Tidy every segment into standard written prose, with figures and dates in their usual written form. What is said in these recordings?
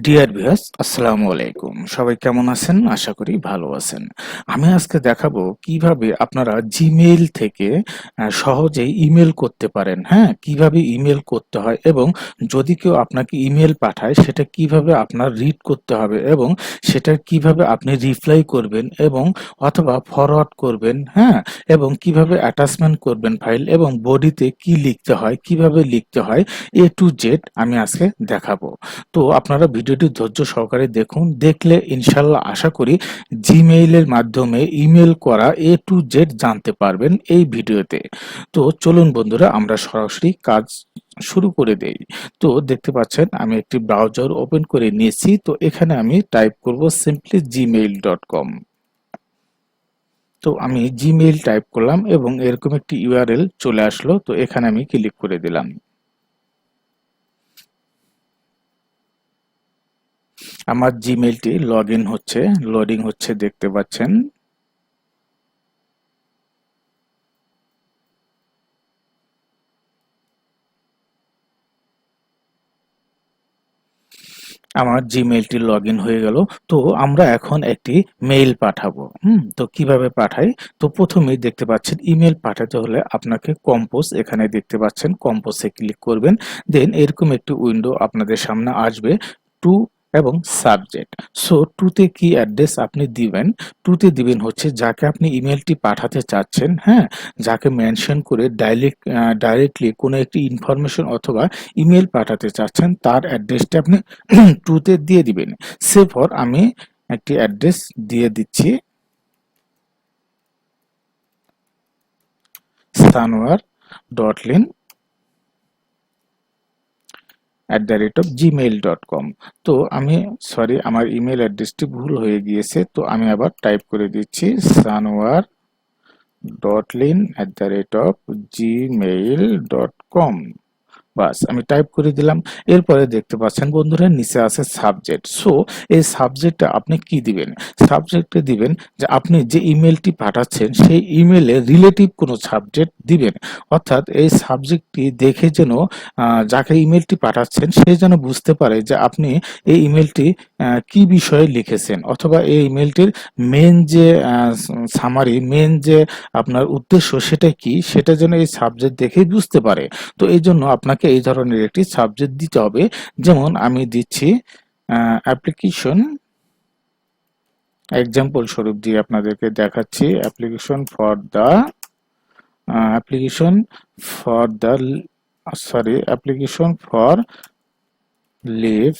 Dear viewers, আসসালামু আলাইকুম। সবাই কেমন আছেন? আশা করি ভালো আছেন। আমি আজকে দেখাবো কিভাবে আপনারা জিমেইল থেকে সহজেই ইমেল করতে পারেন। হ্যাঁ? কিভাবে ইমেল করতে হয় এবং যদি কেউ আপনাকে ইমেল পাঠায় সেটা কিভাবে আপনার রিড করতে হবে এবং সেটা কিভাবে আপনি রিপ্লাই করবেন এবং অথবা ফরওয়ার্ড করবেন, হ্যাঁ? এবং কিভাবে অ্যাটাচমেন্ট করবেন ফাইল এবং বডিতে কি লিখতে হয়, কিভাবে লিখতে হয় A to Z আমি আজকে দেখাবো। তো আপনারা ভিডিওটি ধৈর্য সহকারে দেখুন। দেখলে ইনশাল্লাহ আশা করি জিমেইলের মাধ্যমে ইমেল করা A to Z জানতে পারবেন এই ভিডিওতে। তো চলুন বন্ধুরা আমরা সরাসরি কাজ শুরু করে দেই। তো দেখতে পাচ্ছেন আমি একটি ব্রাউজার ওপেন করে নিয়েছি। তো এখানে আমি টাইপ করব simply gmail.com। তো আমি জিমেইল টাইপ করলাম এবং এরকম একটি ইউআরএল চলে আসলো। তো এখানে আমি ক্লিক করে দিলাম। আমার জিমেইলটি লগইন হচ্ছে, লোডিং হচ্ছে দেখতে পাচ্ছেন। আমার জিমেইলটি লগইন হয়ে গেল। তো আমরা এখন একটি মেইল পাঠাবো। তো কিভাবে পাঠাই? তো প্রথমেই দেখতে পাচ্ছেন ইমেল পাঠাতে হলে আপনাকে কম্পোজ এখানে দেখতে পাচ্ছেন কম্পোজে ক্লিক করবেন। দেন এরকম একটি উইন্ডো আপনাদের সামনে আসবে। টু এবং সাবজেক্ট। সো টুতে কি অ্যাড্রেস আপনি দিবেন? টুতে দিবেন হচ্ছে যাকে আপনি ইমেলটি পাঠাতে চাচ্ছেন, হ্যাঁ? যাকে মেনশন করে ডাইরেক্টলি কোনো একটি ইনফরমেশন অথবা ইমেল পাঠাতে চাচ্ছেন তার অ্যাড্রেসটা আপনি টুতে দিয়ে দিবেন। সে ফর আমি একটি অ্যাড্রেস দিয়ে দিচ্ছি sanwar.lin@gmail.com। তো আমি সরি আমার ইমেল অ্যাড্রেসটি ভুল হয়ে গিয়েছে। তো আমি আবার টাইপ করে দিচ্ছি sanwar.lin@gmail.com। বাস আমি টাইপ করে দিলাম। এরপরে দেখতে পাচ্ছেন বন্ধুরা নিচে আছে সাবজেক্ট। সো এই সাবজেক্টটা আপনি কি দিবেন? সাবজেক্টে দিবেন যে আপনি যে ইমেলটি পাঠাচ্ছেন সেই ইমেলে রিলেটিভ কোনো সাবজেক্ট দিবেন। অর্থাৎ এই সাবজেক্টটি দেখে যেন যাকে ইমেলটি পাঠাচ্ছেন সে যেন বুঝতে পারে যে আপনি এই ইমেলটি কি বিষয়ে লিখেছেন অথবা এই ইমেলটির মেন যে সামারি মেন যে আপনার উদ্দেশ্য সেটা কি সেটা যেন এই সাবজেক্ট দেখেই বুঝতে পারে। তো এই জন্য আপনাকে এই ধরনের একটি সাবজেক্ট দিতে হবে। যেমন আমি দিচ্ছি অ্যাপ্লিকেশন, এক্সাম্পল স্বরূপ দিয়ে আপনাদেরকে দেখাচ্ছি application for the application for leave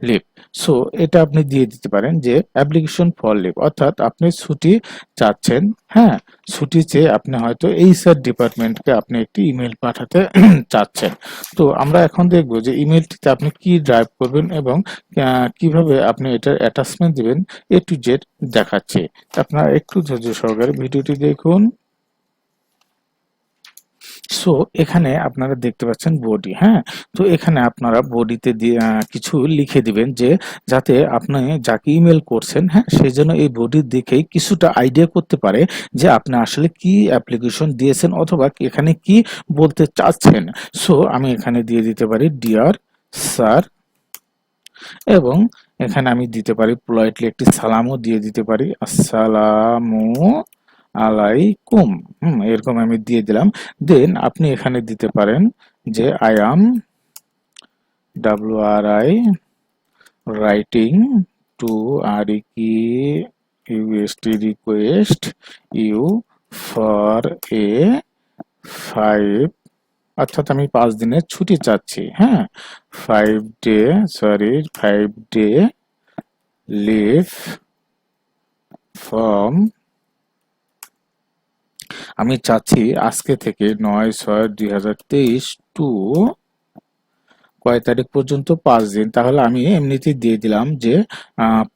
leave. So এটা আপনি দিয়ে দিতে পারেন যে অ্যাপ্লিকেশন ফর লিভ অর্থাৎ আপনি ছুটি চাচ্ছেন, হ্যাঁ? ছুটি চেয়ে আপনি হয়তো এইচআর ডিপার্টমেন্টকে আপনি একটি ইমেল পাঠাতে চাচ্ছেন। তো আমরা এখন দেখব যে ইমেলটিতে আপনি কি ড্রাইভ করবেন এবং কিভাবে আপনি এটার অ্যাটাচমেন্ট দিবেন A to Z দেখাচ্ছে। আপনারা একটু ধৈর্য সহকারে ভিডিওটি দেখুন। সো এখানে আপনারা দেখতে পাচ্ছেন বডি, হ্যাঁ? তো এখানে আপনারা বডিতে কিছু লিখে দিবেন যে যাতে আপনি যাকে ইমেল করছেন, হ্যাঁ? সে যেন এই বডি দেখেই কিছুটা আইডিয়া করতে পারে যে আপনি আসলে কি অ্যাপ্লিকেশন দিয়েছেন অথবা এখানে কি বলতে চাচ্ছেন। সো আমি এখানে দিয়ে দিতে পারি ডিয়ার স্যার এবং এখানে আমি দিতে পারি পোলাইটলি একটি সালামও দিয়ে দিতে পারি আসসালামু আলাইকুম। এরকম আমি দিয়ে দিলাম। দেন আপনি এখানে দিতে পারেন যে I am WRI writing to request you for a 5 অর্থাৎ আমি 5 দিনের ছুটি চাচ্ছি, হ্যাঁ? 5 ডে লিভ ফ্রম আমি চাচ্ছি আজকে থেকে 9/6/2023 টু কয় তারিখ পর্যন্ত 5 দিন। তাহলে আমি এমনিতেই দিয়ে দিলাম যে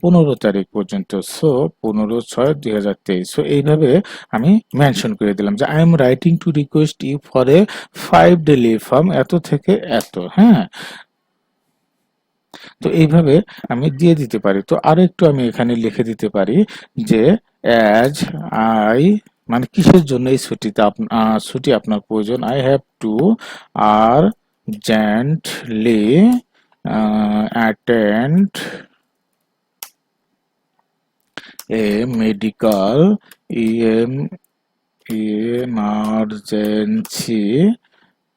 15 তারিখ পর্যন্ত। সো 15/6/2023। সো এইভাবে আমি মেনশন করে দিলাম যে I am writing to request you for a 5 day leave from এত থেকে এত, হ্যাঁ? তো এইভাবে আমি দিয়ে দিতে পারি। তো আরো একটু আমি এখানে লিখে দিতে পারি যে অ্যাজ আই মানে কিসের জন্য এই ছুটি আপনার প্রয়োজন। I have to urgently attend a medical em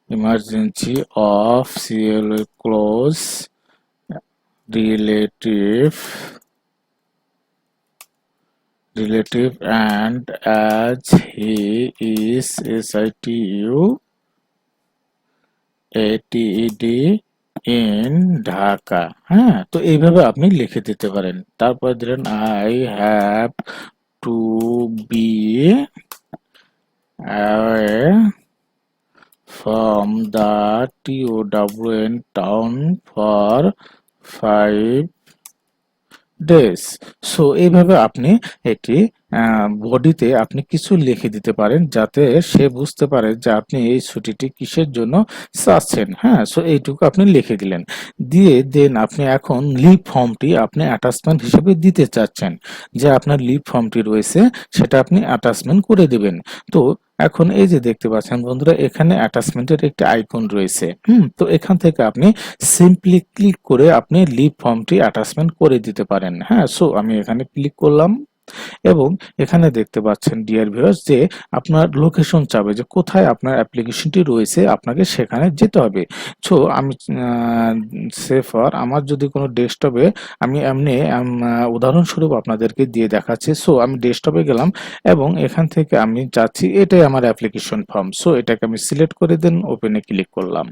emergency of close relative and as he is situ ATED in Dhaka. হ্যাঁ, তো এইভাবে আপনি লিখে দিতে পারেন। তারপর দিলেন I have to be away from the TOWN town for 5 days. So এইভাবে আপনি একটি বডিতে আপনি কিছু লিখে দিতে পারেন যাতে সে বুঝতে পারে যে আপনি এই ছুটিটি কিসের জন্য চাচ্ছেন। হ্যাঁ, সো এইটুকু আপনি লিখে দিলেন, দিয়ে দেন আপনি এখন লিভ ফর্মটি আপনি অ্যাটাচমেন্ট হিসেবে দিতে চাচ্ছেন, যে আপনার লিভ ফর্মটি রয়েছে সেটা আপনি অ্যাটাচমেন্ট করে দিবেন। তো এখন এই যে দেখতে পাচ্ছেন বন্ধুরা, এখানে অ্যাটাচমেন্টের একটি আইকন রয়েছে। তো এখান থেকে আপনি সিম্পলি ক্লিক করে আপনি লিভ ফর্মটি অ্যাটাচমেন্ট করে দিতে পারেন। হ্যাঁ, সো আমি এখানে ক্লিক করলাম এবং এখানে দেখতে পাচ্ছেন ডিয়ার ভিউয়ার্স যে আপনার লোকেশন চাবে যে কোথায় আপনার অ্যাপ্লিকেশনটি রয়েছে, আপনাকে সেখানে যেতে হবে। সো আমি সে ফর আমার যদি কোনো ডেস্কটপে আমি এমনি উদাহরণস্বরূপ আপনাদেরকে দিয়ে দেখাচ্ছি। সো আমি ডেস্কটপে গেলাম এবং এখান থেকে আমি চাচ্ছি এটাই আমার অ্যাপ্লিকেশন ফর্ম। সো এটাকে আমি সিলেক্ট করে দেন, ওপেনে ক্লিক করলাম।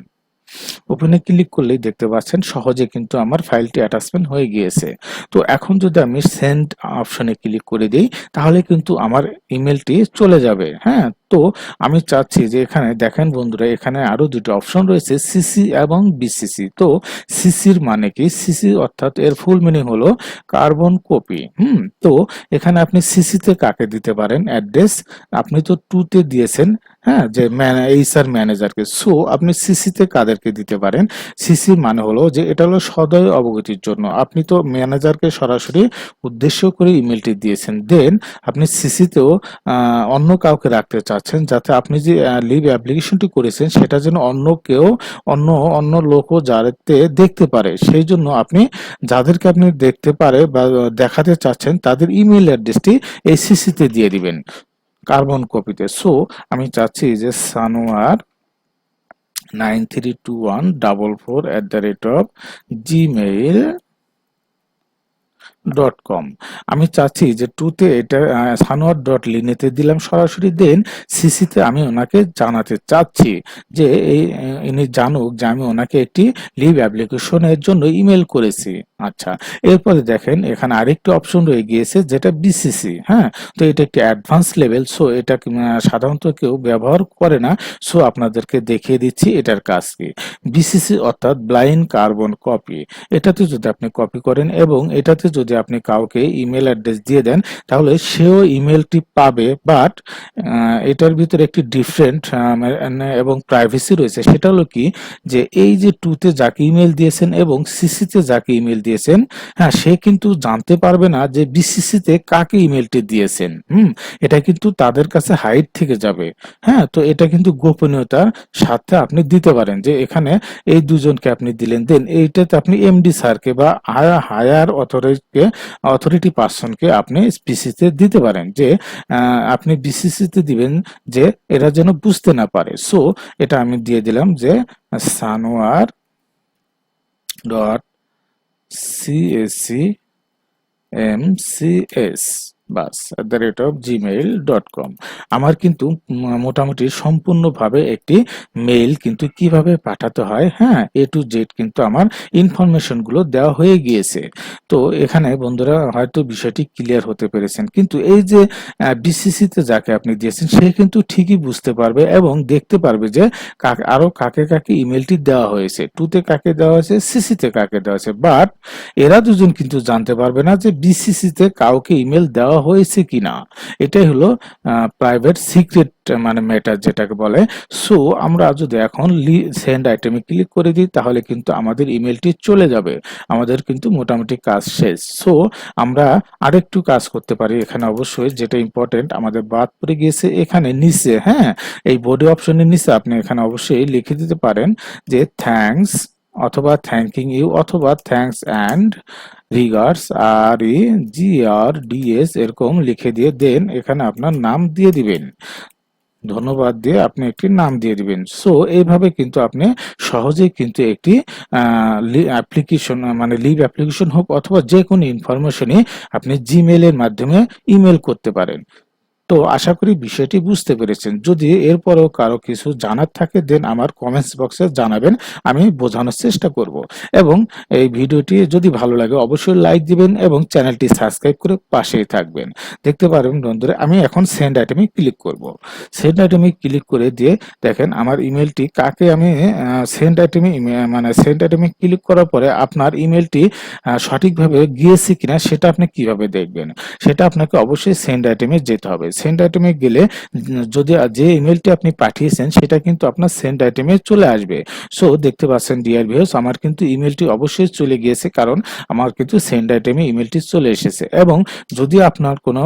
ওপেনে ক্লিক করলেই দেখতে পাচ্ছেন সহজে কিন্তু আমার ফাইলটি অ্যাটাচমেন্ট হয়ে গিয়েছে। তো এখন যদি আমি সেন্ড অপশনে ক্লিক করে দিই তাহলে কিন্তু আমার ইমেলটি চলে যাবে। হ্যাঁ, তো আমি চাচ্ছি যে এখানে দেখেন বন্ধুরা, এখানে আরো দুটো অপশন রয়েছে, সিসি এবং বিসিসি। তো সিসির মানে কি? সিসি অর্থাৎ এর ফুল মিনিং হলো কার্বন কপি। তো এখানে আপনি সিসিতে কাকে দিতে পারেন অ্যাড্রেস, আপনি তো টুতে দিয়েছেন, হ্যাঁ, যে এইচআর ম্যানেজারকে। সো আপনি সিসিতে কাদেরকে দিতে পারেন? সিসি মানে হলো যে এটা হলো সদয় অবগতির জন্য, আপনি তো ম্যানেজারকে সরাসরি উদ্দেশ্য করে ইমেলটি দিয়েছেন। দেন আপনি সিসিতেও অন্য কাউকে রাখতে চাচ্ছেন যাতে আপনি যে লিভ অ্যাপ্লিকেশনটি করেছেন সেটা যেন অন্য কেউ, অন্য অন্য লোকও যাতে দেখতে পারে, সেই জন্য আপনি যাদেরকে আপনি দেখতে পারে বা দেখাতে চাচ্ছেন তাদের ইমেল অ্যাড্রেসটি এই সিসিতে দিয়ে দিবেন কার্বন কপিতে। সো আমি চাচ্ছি যে সানোয়ার 932144@gmail.com। আমি চাচ্ছি যে টুতে এটা সানোয়ার ডট লিনেতে দিলাম সরাসরি। দেন সিসিতে আমি ওনাকে জানাতে চাচ্ছি যে এই ইনি জানুক যে আমি ওনাকে একটি লিভ অ্যাপ্লিকেশনের জন্য ইমেল করেছি। আচ্ছা, এরপরে দেখেন এখানে আরেকটি অপশন রয়ে গিয়েছে যেটা বিসিসি। হ্যাঁ, তো এটা একটি অ্যাডভান্স লেভেল। সো এটা সাধারণত কেউ ব্যবহার করে না। সো আপনাদেরকে দেখিয়ে দিচ্ছি এটার কাজ কি। বিসিসি অর্থাৎ ব্লাইন্ড কার্বন কপি। এটাতে যদি আপনি কপি করেন এবং এটাতে যদি আপনি কাউকে ইমেল অ্যাড্রেস দিয়ে দেন তাহলে সেও ইমেলটি পাবে, বাট এটার ভিতরে একটি ডিফারেন্ট এবং প্রাইভেসি রয়েছে। সেটা হলো কি, যে এই যে টুতে যাকে ইমেল দিয়েছেন এবং সিসিতে যাকে ইমেল দিয়েছেন, হ্যাঁ, সে কিন্তু জানতে পারবে না যে বিসিসিতে কাকে ইমেলটি দিয়েছেন। এটা কিন্তু তাদের কাছে হাইড থেকে যাবে। হ্যাঁ, তো এটা কিন্তু গোপনীয়তার সাথে আপনি দিতে পারেন যে এখানে এই দুজনকে আপনি দিলেন, দেন এইটাতে আপনি এমডি স্যারকে বা হায়ার অথরিটি পার্সনকে আপনি বিসিসিতে দিতে পারেন যে আপনি বিসিসিতে দিবেন যে এরা যেন বুঝতে না পারে। সো এটা আমি দিয়ে দিলাম যে সানোয়ার ডট সিএসসি এমসিএস বাস @gmail.com। আমার কিন্তু মোটামুটি সম্পূর্ণভাবে একটি মেইল কিন্তু কিভাবে পাঠাতে হয়, হ্যাঁ, এ টু জেড কিন্তু আমার ইনফরমেশন গুলো দেওয়া হয়ে গিয়েছে। তো এখানে বন্ধুরা হয়তো বিষয়টি ক্লিয়ার হতে পেরেছেন, কিন্তু এই যে বিসিসিতে যাকে আপনি দিয়েছেন সে কিন্তু ঠিকই বুঝতে পারবে এবং দেখতে পারবে যে আরো কাকে কাকে ইমেলটি দেওয়া হয়েছে, টুতে কাকে দেওয়া হয়েছে, সিসিতে কাকে দেওয়া হয়েছে, বাট এরা দুজন কিন্তু জানতে পারবে না যে বিসিসিতে কাউকে ইমেল দেওয়া হয়েছে কিনা। এটাই হলো প্রাইভেট সিক্রেট মানে ম্যাটার যেটাকে বলে। সো আমরা যদি এখন সেন্ড আইটেমে ক্লিক করে দিই তাহলে কিন্তু আমাদের ইমেলটি চলে যাবে, আমাদের কিন্তু মোটামুটি কাজ শেষ। সো আমরা আরেকটু কাজ করতে পারি এখানে, অবশ্যই যেটা ইম্পর্টেন্ট আমাদের বাদ পড়ে গিয়েছে এখানে নিচে। হ্যাঁ, এই বডি অপশনের নিচে আপনি এখানে অবশ্যই লিখে দিতে পারেন যে থ্যাঙ্কস অথবা থ্যাঙ্কিং ইউ অথবা থ্যাঙ্কস অ্যান্ড রিগার্ডস REGRDS এরকম লিখে দিয়ে দেন এখানে আপনার নাম দিয়ে দিবেন। ধন্যবাদ দিয়ে আপনি একটি নাম দিয়ে দিবেন। সো এইভাবে কিন্তু আপনি সহজেই কিন্তু একটি অ্যাপ্লিকেশন মানে লিভ অ্যাপ্লিকেশন হোক অথবা যে কোনো ইনফরমেশনই আপনি জিমেইলের মাধ্যমে ইমেল করতে পারেন। তো আশা করি বিষয়টি বুঝতে পেরেছেন। যদি এরপরেও কারো কিছু জানার থাকে দেন আমার কমেন্টস বক্সে জানাবেন, আমি বোঝানোর চেষ্টা করব। এবং এই ভিডিওটি যদি ভালো লাগে অবশ্যই লাইক দিবেন এবং চ্যানেলটি সাবস্ক্রাইব করে পাশেই থাকবেন। দেখতে পারেন বন্ধুরা আমি এখন সেন্ড আইটেমে ক্লিক করব। সেন্ড আইটেমে ক্লিক করে দিয়ে দেখেন আমার ইমেলটি কাকে আমি সেন্ড আইটেমে মানে সেন্ড আইটেমে ক্লিক করার পরে আপনার ইমেলটি সঠিকভাবে গিয়েছে কিনা সেটা আপনি কিভাবে দেখবেন? সেটা আপনাকে অবশ্যই সেন্ড আইটেমে যেতে হবে। সেন্ড আইটেমে গেলে যদি যে ইমেলটি আপনি পাঠিয়েছেন সেটা কিন্তু আপনার সেন্ড আইটেমে চলে আসবে। সো দেখতে পাচ্ছেন ডিয়ার ভিউয়ার্স আমার কিন্তু ইমেলটি অবশ্যই চলে গিয়েছে, কারণ আমার কিন্তু সেন্ড আইটেমে ইমেলটি চলে এসেছে। এবং যদি আপনার কোনো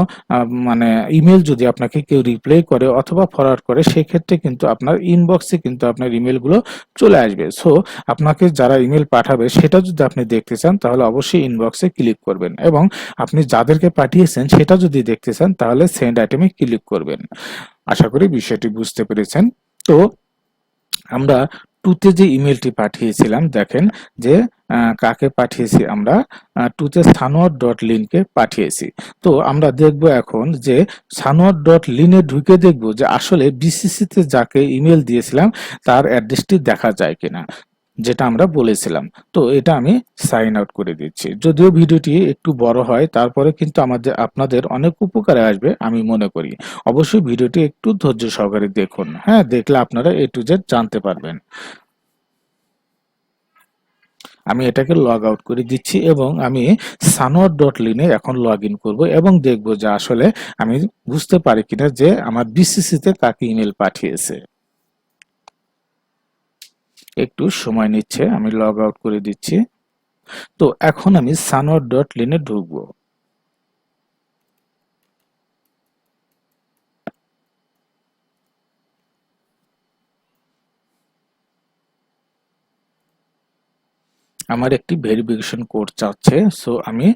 মানে ইমেল যদি আপনাকে কেউ রিপ্লাই করে অথবা ফরওয়ার্ড করে সেক্ষেত্রে কিন্তু আপনার ইনবক্সে কিন্তু আপনার ইমেলগুলো চলে আসবে। সো আপনাকে যারা ইমেল পাঠাবে সেটা যদি আপনি দেখতে চান তাহলে অবশ্যই ইনবক্সে ক্লিক করবেন এবং আপনি যাদেরকে পাঠিয়েছেন সেটা যদি দেখতে চান তাহলে সেন্ড আইটেমে ক্লিক করবেন। আশা করি বিষয়টি বুঝতে পেরেছেন। তো আমরা টুতে যে ইমেলটি পাঠিয়েছিলাম দেখেন যে কাকে পাঠিয়েছি আমরা টুতে সানোয়ার ডট লিনকে পাঠিয়েছি। তো আমরা দেখব এখন যে সানোয়ার ডট লিনে ঢুকে দেখব যে আসলে বিসিসিতে যাকে ইমেল দিয়েছিলাম তার অ্যাড্রেসটি দেখা যায় কিনা, যেটা আমরা বলেছিলাম। তো এটা আমি সাইন আউট করে দিচ্ছি। যদিও ভিডিওটি একটু বড় হয় তারপরে কিন্তু আপনাদের অনেক উপকারে আসবে আমি মনে করি। অবশ্যই ভিডিওটি একটু ধৈর্য সহকারে দেখুন, হ্যাঁ, দেখলে আপনারা A to Z জানতে পারবেন। আমি এটাকে লগ আউট করে দিচ্ছি এবং আমি সানোয়ার ডট লিনে এখন লগ ইন করবো এবং দেখবো যে আসলে আমি বুঝতে পারি কিনা যে আমার বিসিসিতে কাকে ইমেল পাঠিয়েছে। একটু সময় নিচ্ছে, আমি লগ আউট করে দিচ্ছি। তো এখন আমি সানোয়ার ডট লিনে ঢুকবো। আমার একটি ভেরিফিকেশন কোড চাচ্ছে। সো আমি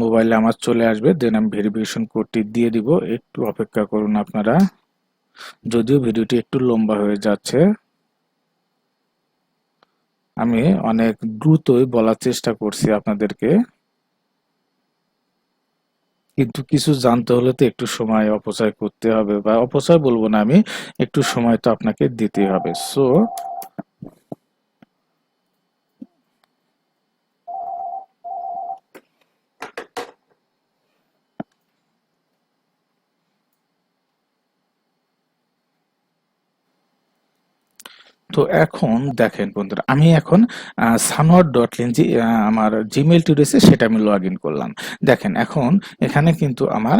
মোবাইলে আমার চলে আসবে, দেন আমি ভেরিফিকেশন কোডটি দিয়ে দিব। একটু অপেক্ষা করুন আপনারা, যদিও ভিডিওটি একটু লম্বা হয়ে যাচ্ছে। আমি অনেক দ্রুতই বলার চেষ্টা করছি আপনাদেরকে, কিন্তু কিছু জানতে হলে তো একটু সময় অপচয় করতে হবে, বা অপচয় বলবো না, আমি একটু সময় তো আপনাকে দিতেই হবে। সো তো এখন দেখেন বন্ধুরা আমি এখন সানোয়ার ডট লিন যে আমার জিমেলটি রয়েছে সেটা আমি লগ ইন করলাম। দেখেন এখন এখানে কিন্তু আমার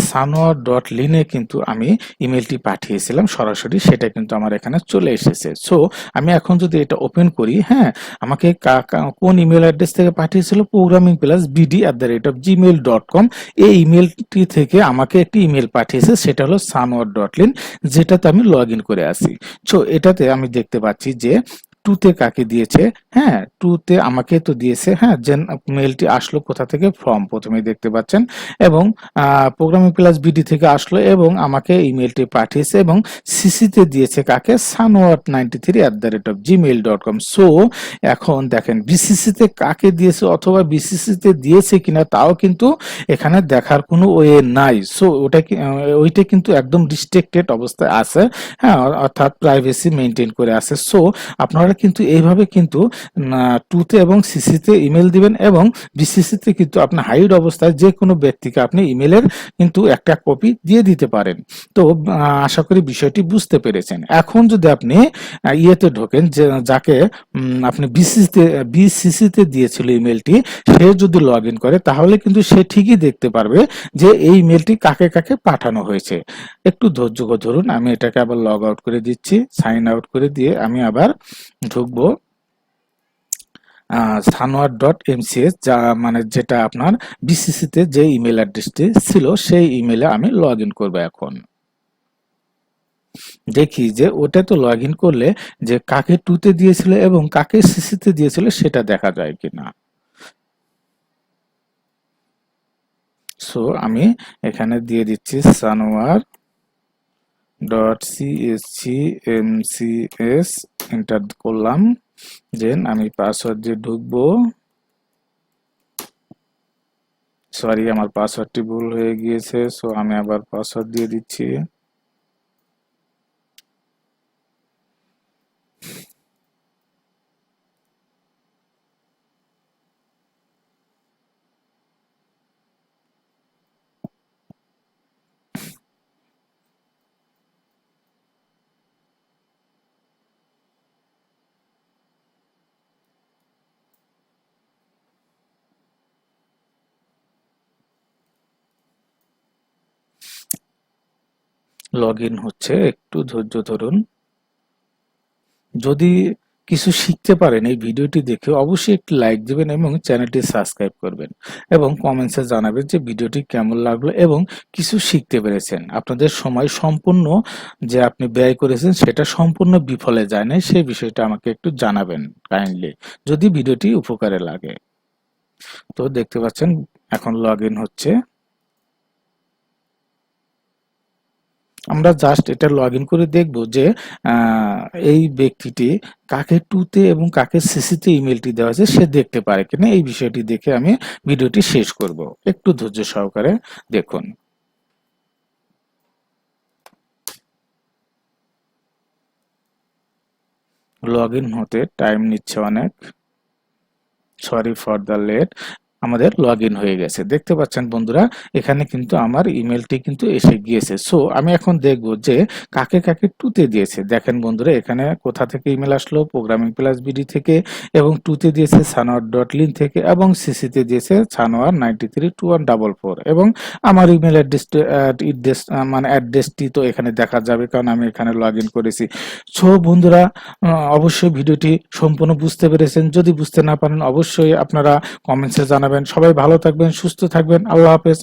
সানোয়ার ডট লিনে কিন্তু আমি ইমেলটি পাঠিয়েছিলাম সরাসরি, সেটা কিন্তু আমার এখানে চলে এসেছে। সো আমি এখন যদি এটা ওপেন করি, হ্যাঁ, আমাকে কোন ইমেল অ্যাড্রেস থেকে পাঠিয়েছিল, programming+bd@gmail.com, এই ইমেলটি থেকে আমাকে একটি ইমেল পাঠিয়েছে, সেটা হলো সানোয়ার ডট লিন, যেটাতে আমি লগ ইন করে আছি। সো এটাতে আমি দেখতে পাচ্ছি যে টুতে কাকে দিয়েছে, হ্যাঁ, টুতে আমাকে তো দিয়েছে, হ্যাঁ, যে মেলটি আসলো কোথা থেকে, ফর্ম প্রথমেই দেখতে পাচ্ছেন, এবং প্রোগ্রামিং প্লাস বিডি থেকে আসলো এবং আমাকে ইমেলটি পাঠিয়েছে এবং সিসিতে দিয়েছে কাকে, sanoat93@gmail.com। সো এখন দেখেন বিসিসিতে কাকে দিয়েছে অথবা বিসিসিতে দিয়েছে কিনা তাও কিন্তু এখানে দেখার কোনো ওয়ে নাই। সো ওইটা কিন্তু একদম রিস্ট্রিক্টেড অবস্থায় আছে, হ্যাঁ, অর্থাৎ প্রাইভেসি মেনটেন করে আছে। সো আপনারা কিন্তু এইভাবে কিন্তু টুতে এবং সিসিতে ইমেল দিবেন এবং বিসিসিতে কিন্তু আপনি হাইড অবস্থায় যে কোনো ব্যক্তিকে আপনি ইমেলের কিন্তু একটা কপি দিয়ে দিতে পারেন। তো আশা করি বিষয়টি বুঝতে পেরেছেন। এখন যদি আপনি ইয়েতে ঢোকেন যে যাকে আপনি বিসিসিতে দিয়েছিল ইমেলটি, সে যদি লগ ইন করে তাহলে কিন্তু সে ঠিকই দেখতে পারবে যে এই ইমেলটি কাকে কাকে পাঠানো হয়েছে। একটু ধৈর্য ধরুন, আমি এটাকে আবার লগ আউট করে দিচ্ছি, সাইন আউট করে দিয়ে আমি আবার ঢুকবো সানোয়ার ডট এমসিএস, যা মানে যেটা আপনার বিসিসিতে যে ইমেল অ্যাড্রেসটি ছিল সেই ইমেলে আমি লগ ইন করবো এখন। দেখি যে ওটা তো লগ ইন করলে যে কাকে টুতে দিয়েছিল এবং কাকে সিসিতে দিয়েছিল সেটা দেখা যায় কিনা। সো আমি এখানে দিয়ে দিচ্ছি Sanowar dot CSC MCS, enter করলাম। দেন আমি পাসওয়ার্ড দিয়ে ঢুকবো। সরি, আমার পাসওয়ার্ডটি ভুল হয়ে গিয়েছে, সো আমি আবার পাসওয়ার্ড দিয়ে দিচ্ছি। লগ ইন হচ্ছে, একটু ধৈর্য ধরুন। যদি কিছু শিখতে পারেন এই ভিডিওটি দেখে অবশ্যই একটি লাইক দিবেন এবং চ্যানেলটি সাবস্ক্রাইব করবেন এবং কমেন্টসে জানাবেন যে ভিডিওটি কেমন লাগলো এবং কিছু শিখতে পেরেছেন। আপনাদের সময় সম্পূর্ণ যে আপনি ব্যয় করেছেন সেটা সম্পূর্ণ বিফলে যায় না, সেই বিষয়টা আমাকে একটু জানাবেন কাইন্ডলি, যদি ভিডিওটি উপকারে লাগে। তো দেখতে পাচ্ছেন এখন লগ ইন হচ্ছে। আমরা জাস্ট এটা লগ ইন করে দেখব যে আহ, এই ব্যক্তিটি কাকে টুতে এবং কাকে সিসিতে ইমেলটি দেওয়া আছে সে দেখতে পারে কিনা, এই বিষয়টি দেখে আমি ভিডিওটি শেষ করব। একটু ধৈর্য সহকারে দেখুন। লগ ইন হতে টাইম নিচ্ছে অনেক, সরি ফর দ্য লেট। আমাদের লগ ইন হয়ে গেছে, দেখতে পাচ্ছেন বন্ধুরা, এখানে কিন্তু আমার ইমেলটি কিন্তু এসে গিয়েছে। সো আমি এখন দেখব যে কাকে কাকে টুতে দিয়েছে। দেখেন বন্ধুরা, এখানে কোথা থেকে ইমেল আসলো, প্রোগ্রামিং প্লাস বিডি থেকে, এবং টুতে দিয়েছে সানোয়ার ডট লিন থেকে, এবং সিসিতে দিয়েছে সানোয়ার 932144, এবং আমার ইমেল অ্যাড্রেস মানে অ্যাড্রেসটি তো এখানে দেখা যাবে কারণ আমি এখানে লগ ইন করেছি। সো বন্ধুরা, অবশ্যই ভিডিওটি সম্পূর্ণ বুঝতে পেরেছেন। যদি বুঝতে না পারেন অবশ্যই আপনারা কমেন্টসে জানাবেন। সবাই ভালো থাকবেন, সুস্থ থাকবেন। আল্লাহ হাফেজ।